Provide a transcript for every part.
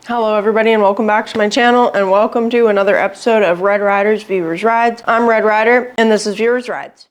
Hello everybody and welcome back to my channel and welcome to another episode of Red Rider's Viewers Rides. I'm Red Rider and this is Viewers Rides.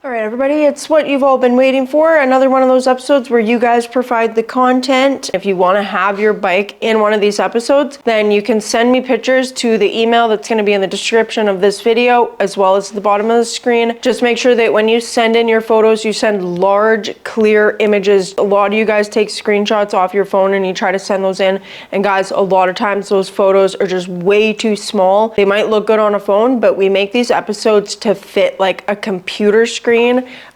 Alright everybody, it's what you've all been waiting for, another one of those episodes where you guys provide the content. If you want to have your bike in one of these episodes, then you can send me pictures to the email that's going to be in the description of this video, as well as the bottom of the screen. Just make sure that when you send in your photos, you send large, clear images. A lot of you guys take screenshots off your phone and you try to send those in, and guys, a lot of times those photos are just way too small. They might look good on a phone, but we make these episodes to fit like a computer screen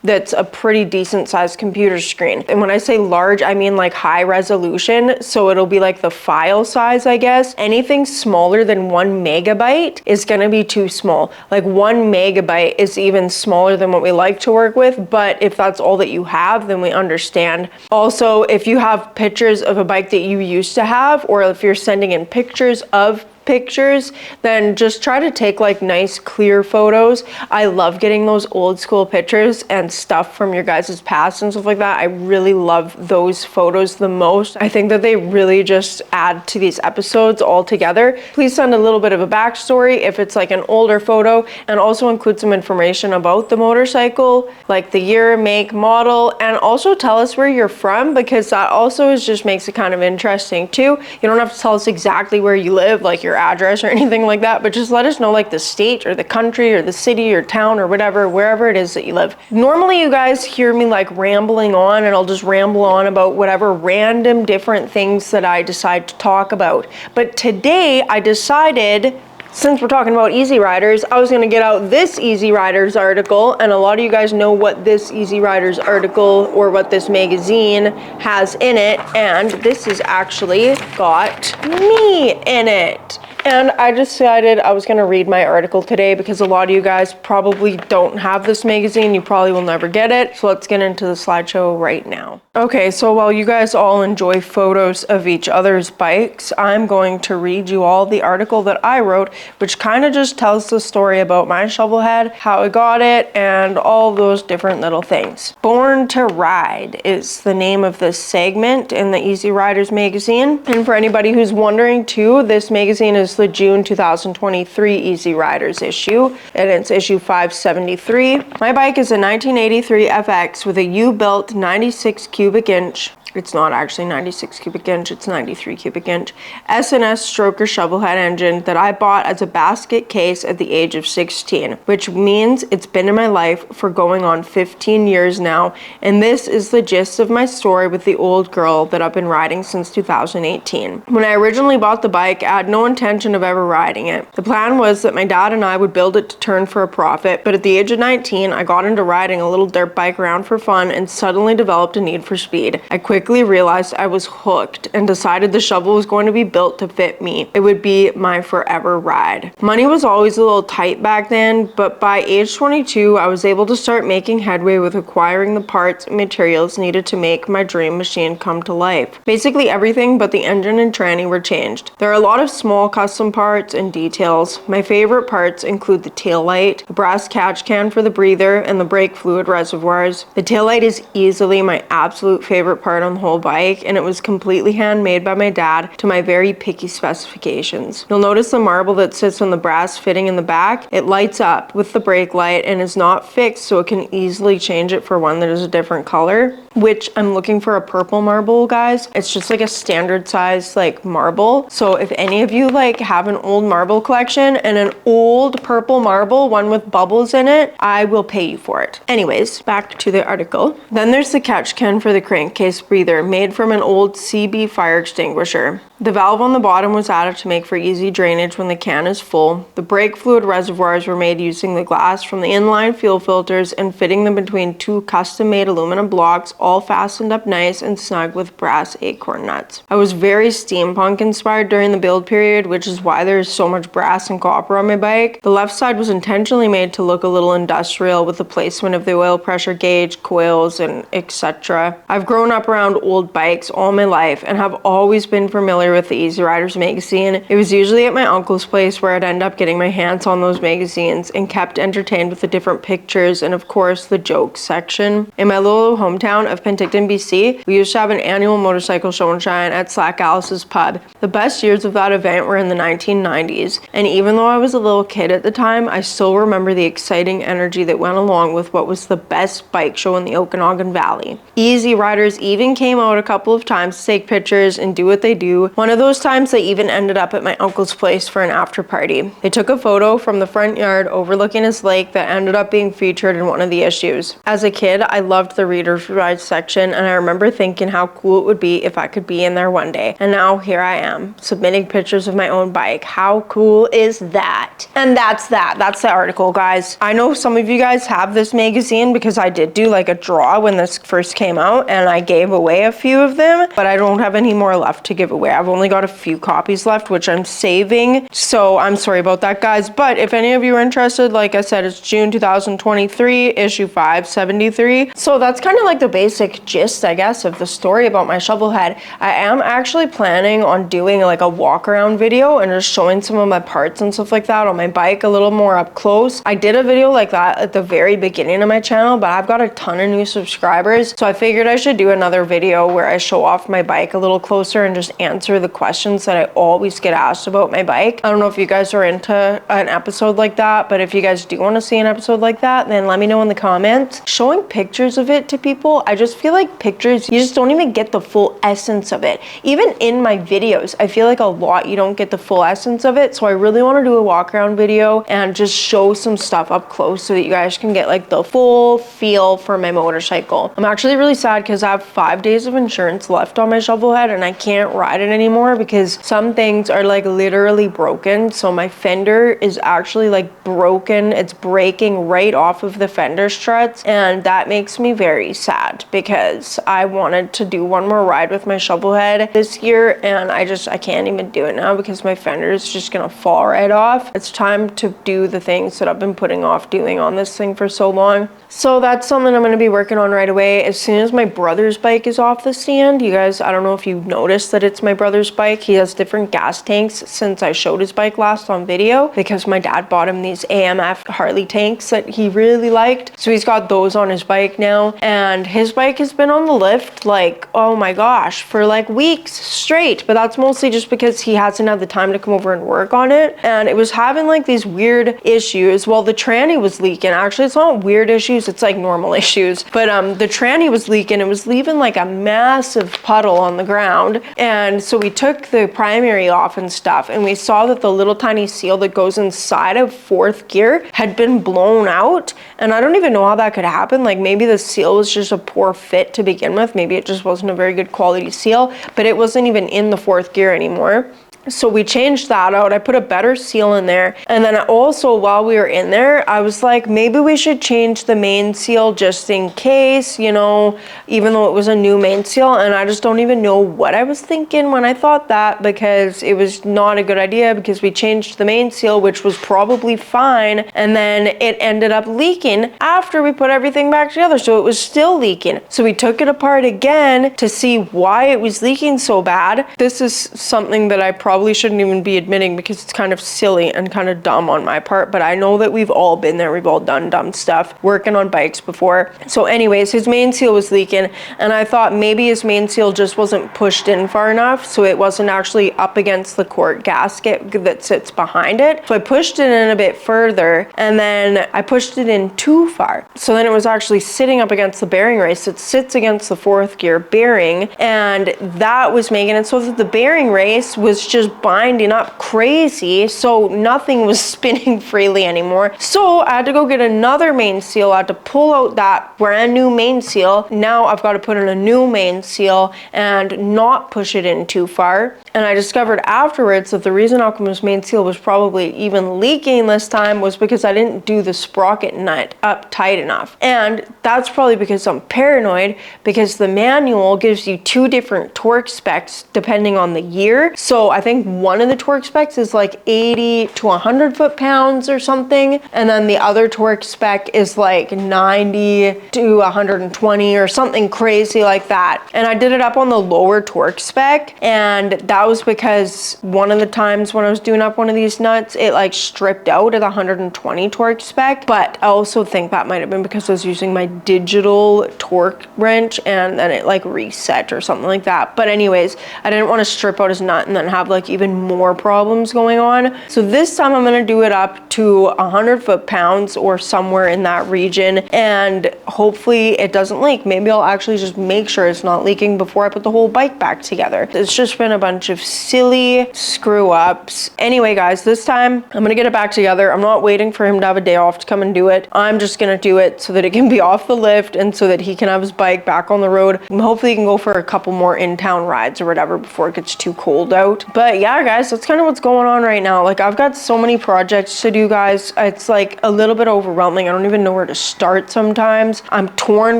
that's a pretty decent sized computer screen. And when I say large, I mean like high resolution. So it'll be like the file size, I guess. Anything smaller than 1 megabyte is gonna be too small. Like 1 megabyte is even smaller than what we like to work with. But if that's all that you have, then we understand. Also, if you have pictures of a bike that you used to have, or if you're sending in pictures of pictures, then just try to take like nice clear photos. I love getting those old school pictures and stuff from your guys' past and stuff like that. I really love those photos the most. I think that they really just add to these episodes all together. Please send a little bit of a backstory if it's like an older photo, and also include some information about the motorcycle, like the year, make, model, and also tell us where you're from, because that also just makes it kind of interesting too. You don't have to tell us exactly where you live, like your address or anything like that, but just let us know like the state or the country or the city or town or whatever, wherever it is that you live. Normally you guys hear me like rambling on, and I'll just ramble on about whatever random different things that I decide to talk about. But today I decided, since we're talking about Easy Riders, I was going to get out this Easy Riders article, and a lot of you guys know what this Easy Riders article or what this magazine has in it, and this has actually got me in it. And I decided I was going to read my article today because a lot of you guys probably don't have this magazine. You probably will never get it. So let's get into the slideshow right now. Okay, so while you guys all enjoy photos of each other's bikes, I'm going to read you all the article that I wrote, which kind of just tells the story about my shovel head, how I got it, and all those different little things. Born to Ride is the name of this segment in the Easy Riders magazine. And for anybody who's wondering too, this magazine is the June 2023 Easy Riders issue, and it's issue 573. My bike is a 1983 FX with a U-built 96 cubic inch. It's not actually 96 cubic inch, it's 93 cubic inch S&S stroker shovelhead engine that I bought as a basket case at the age of 16, which means it's been in my life for going on 15 years now, and this is the gist of my story with the old girl that I've been riding since 2018. When I originally bought the bike, I had no intention of ever riding it. The plan was that my dad and I would build it to turn for a profit, but at the age of 19, I got into riding a little dirt bike around for fun and suddenly developed a need for speed. I quickly realized I was hooked and decided the shovel was going to be built to fit me. It would be my forever ride. Money was always a little tight back then, but by age 22, I was able to start making headway with acquiring the parts and materials needed to make my dream machine come to life. Basically everything but the engine and tranny were changed. There are a lot of small custom parts and details. My favorite parts include the tail light, the brass catch can for the breather, and the brake fluid reservoirs. The tail light is easily my absolute favorite part on the whole bike, and it was completely handmade by my dad to my very picky specifications. You'll notice the marble that sits on the brass fitting in the back. It lights up with the brake light and is not fixed, so it can easily change it for one that is a different color, which I'm looking for a purple marble, guys. It's just like a standard size like marble. So if any of you like have an old marble collection and an old purple marble, one with bubbles in it, I will pay you for it. Anyways, back to the article. Then there's the catch can for the crankcase breather, made from an old CB fire extinguisher. The valve on the bottom was added to make for easy drainage when the can is full. The brake fluid reservoirs were made using the glass from the inline fuel filters and fitting them between two custom-made aluminum blocks all fastened up nice and snug with brass acorn nuts. I was very steampunk inspired during the build period, which is why there's so much brass and copper on my bike. The left side was intentionally made to look a little industrial with the placement of the oil pressure gauge, coils, and etc. I've grown up around old bikes all my life and have always been familiar with the Easy Riders magazine. It was usually at my uncle's place where I'd end up getting my hands on those magazines and kept entertained with the different pictures and of course the jokes section. In my little hometown of Penticton, BC, we used to have an annual motorcycle show and shine at Slack Alice's pub. The best years of that event were in the 1990s, and even though I was a little kid at the time, I still remember the exciting energy that went along with what was the best bike show in the Okanagan Valley. Easy Riders even came out a couple of times to take pictures and do what they do. One of those times they even ended up at my uncle's place for an after party. They took a photo from the front yard overlooking his lake that ended up being featured in one of the issues. As a kid, I loved the Reader's Ride section, and I remember thinking how cool it would be if I could be in there one day. And now here I am, submitting pictures of my own bike. How cool is that? And that's that. That's the article, guys. I know some of you guys have this magazine because I did do like a draw when this first came out, and I gave away a few of them, but I don't have any more left to give away. I've only got a few copies left, which I'm saving. So I'm sorry about that, guys. But if any of you are interested, like I said, it's June 2023, issue 573. So that's kind of like the basic gist, I guess, of the story about my shovel head. I am actually planning on doing like a walk around video and just showing some of my parts and stuff like that on my bike a little more up close. I did a video like that at the very beginning of my channel, but I've got a ton of new subscribers, so I figured I should do another video where I show off my bike a little closer and just answer the questions that I always get asked about my bike. I don't know if you guys are into an episode like that, but if you guys do want to see an episode like that, then let me know in the comments. Showing pictures of it to people, I just feel like pictures, you just don't even get the full essence of it. Even in my videos, I feel like a lot you don't get the full essence of it, so I really want to do a walk around video and just show some stuff up close so that you guys can get like the full feel for my motorcycle. I'm actually really sad because I have 5 days of insurance left on my shovel head and I can't ride it anymore because some things are like literally broken. So my fender is actually like broken. It's breaking right off of the fender struts, and that makes me very sad because I wanted to do one more ride with my shovel head this year, and I can't even do it now because my fender is just gonna fall right off. It's time to do the things that I've been putting off doing on this thing for so long. So that's something I'm going to be working on right away. As soon as my brother's bike is off the stand, you guys, I don't know if you've noticed that it's my brother's bike. He has different gas tanks since I showed his bike last on video because my dad bought him these AMF Harley tanks that he really liked. So he's got those on his bike now, and his bike has been on the lift like, oh my gosh, for like weeks straight, but that's mostly just because he hasn't had the time to come over and work on it, and it was having like these weird issues. Well, the tranny was leaking. Actually, it's not weird issues, it's like normal issues, but the tranny was leaking. It was leaving like a massive puddle on the ground, and so we took the primary off and stuff, and we saw that the little tiny seal that goes inside of fourth gear had been blown out, and I don't even know how that could happen. Like maybe the seal was just a poor fit to begin with. Maybe it just wasn't a very good quality seal, but it wasn't even in the fourth gear anymore. So we changed that out. I put a better seal in there. And then also while we were in there, I was like, maybe we should change the main seal just in case, you know, even though it was a new main seal. And I just don't even know what I was thinking when I thought that, because it was not a good idea, because we changed the main seal, which was probably fine. And then it ended up leaking after we put everything back together. So it was still leaking. So we took it apart again to see why it was leaking so bad. This is something that I probably shouldn't even be admitting because it's kind of silly and kind of dumb on my part, but I know that we've all been there. We've all done dumb stuff working on bikes before. So anyways, his main seal was leaking, and I thought maybe his main seal just wasn't pushed in far enough, so it wasn't actually up against the quart gasket that sits behind it. So I pushed it in a bit further, and then I pushed it in too far. So then it was actually sitting up against the bearing race. It sits against the fourth gear bearing, and that was making it so that the bearing race was just just binding up crazy, so nothing was spinning freely anymore. So I had to go get another main seal. I had to pull out that brand new main seal. Now I've got to put in a new main seal and not push it in too far. And I discovered afterwards that the reason Alchemist's main seal was probably even leaking this time was because I didn't do the sprocket nut up tight enough. And that's probably because I'm paranoid, because the manual gives you 2 different torque specs depending on the year. So I think one of the torque specs is like 80 to 100 foot-pounds or something. And then the other torque spec is like 90 to 120 or something crazy like that. And I did it up on the lower torque spec, and that was because one of the times when I was doing up one of these nuts, it like stripped out at the 120 torque spec. But I also think that might have been because I was using my digital torque wrench and then it like reset or something like that. But anyways, I didn't want to strip out his nut and then have like even more problems going on. So this time I'm going to do it up to 100 foot-pounds or somewhere in that region, and hopefully it doesn't leak. Maybe I'll actually just make sure it's not leaking before I put the whole bike back together. It's just been a bunch of silly screw ups. Anyway guys, this time I'm gonna get it back together. I'm not waiting for him to have a day off to come and do it. I'm just gonna do it so that it can be off the lift and so that he can have his bike back on the road. And hopefully he can go for a couple more in-town rides or whatever before it gets too cold out. But yeah guys, that's kind of what's going on right now. Like, I've got so many projects to do, guys. It's like a little bit overwhelming. I don't even know where to start sometimes. I'm torn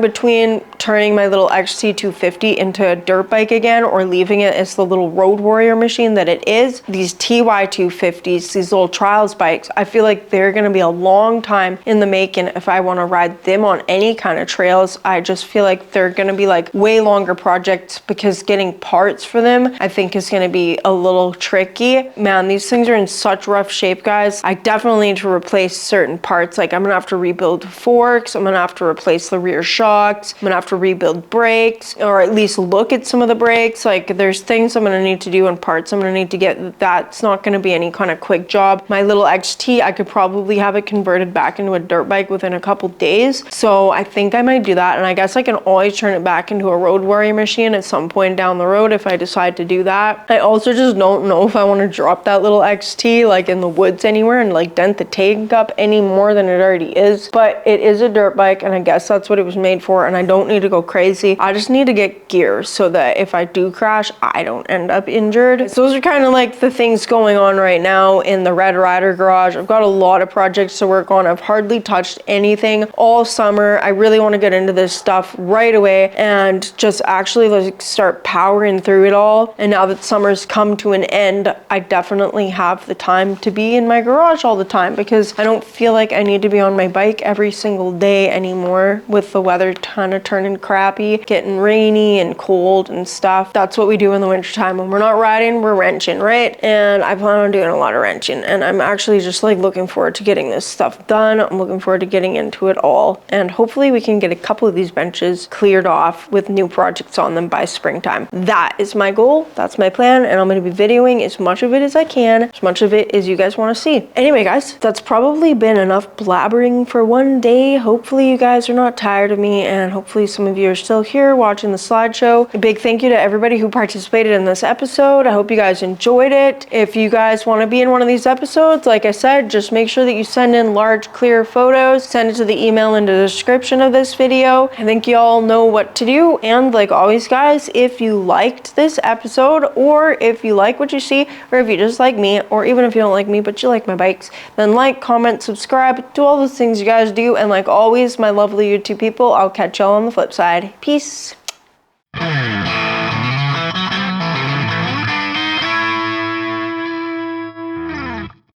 between turning my little XT250 into a dirt bike again or leaving it as the little road warrior machine that it is. These TY250s, these little trials bikes, I feel like they're going to be a long time in the making if I want to ride them on any kind of trails. I just feel like they're going to be like way longer projects because getting parts for them I think is going to be a little tricky. Man, these things are in such rough shape, guys. I definitely need to replace certain parts. Like, I'm going to have to rebuild forks. I'm going to have to replace the rear shocks. I'm going to have to rebuild brakes, or at least look at some of the brakes. Like, there's things I'm going to need to do and parts I'm going to need to get. That's not going to be any kind of quick job. My little XT, I could probably have it converted back into a dirt bike within a couple days. So I think I might do that. And I guess I can always turn it back into a road warrior machine at some point down the road if I decide to do that. I also just don't know if I want to drop that little XT like in the woods anywhere and like dent the tank up any more than it already is. But it is a dirt bike and I guess that's what it was made for, and I don't need to go crazy. I just need to get gear so that if I do crash, I don't end up injured. So those are kind of like the things going on right now in the Red Rider garage. I've got a lot of projects to work on. I've hardly touched anything all summer. I really want to get into this stuff right away and just actually like start powering through it all. And now that summer's come to an end, I definitely have the time to be in my garage all the time because I don't feel like I need to be on my bike every single day anymore with the weather kind of turning crappy, getting rainy and cold and stuff. That's what we do in the wintertime. When we're not riding, we're wrenching, right? And I plan on doing a lot of wrenching, and I'm actually just like looking forward to getting this stuff done. I'm looking forward to getting into it all, and hopefully we can get a couple of these benches cleared off with new projects on them by springtime. That is my goal. That's my plan, and I'm going to be videoing as much of it as I can, as much of it as you guys want to see. Anyway, guys, that's probably been enough blabbering for one day. Hopefully you guys are not tired of me, and hopefully some of you are still here watching the slideshow. A big thank you to everybody who participated in this episode. I hope you guys enjoyed it. If you guys want to be in one of these episodes, like I said, just make sure that you send in large, clear photos. Send it to the email in the description of this video. I think you all know what to do. And like always, guys, if you liked this episode, or if you like what you see, or if you just like me, or even if you don't like me but you like my bikes, then like, comment, subscribe, do all those things you guys do. And like always, my lovely YouTube people, I'll catch y'all on the flip side. Peace.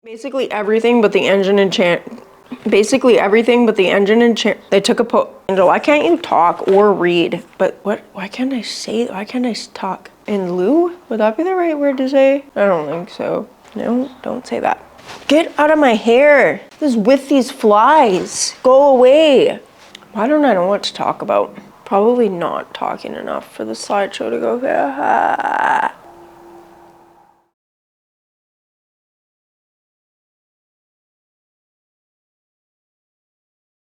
Basically everything but the engine and they took a why can't you talk or read? But why can't I talk? In lieu? Would that be the right word to say? I don't think so. No, don't say that. Get out of my hair. This is with these flies. Go away. Why don't I know what to talk about? Probably not talking enough for the slideshow to go.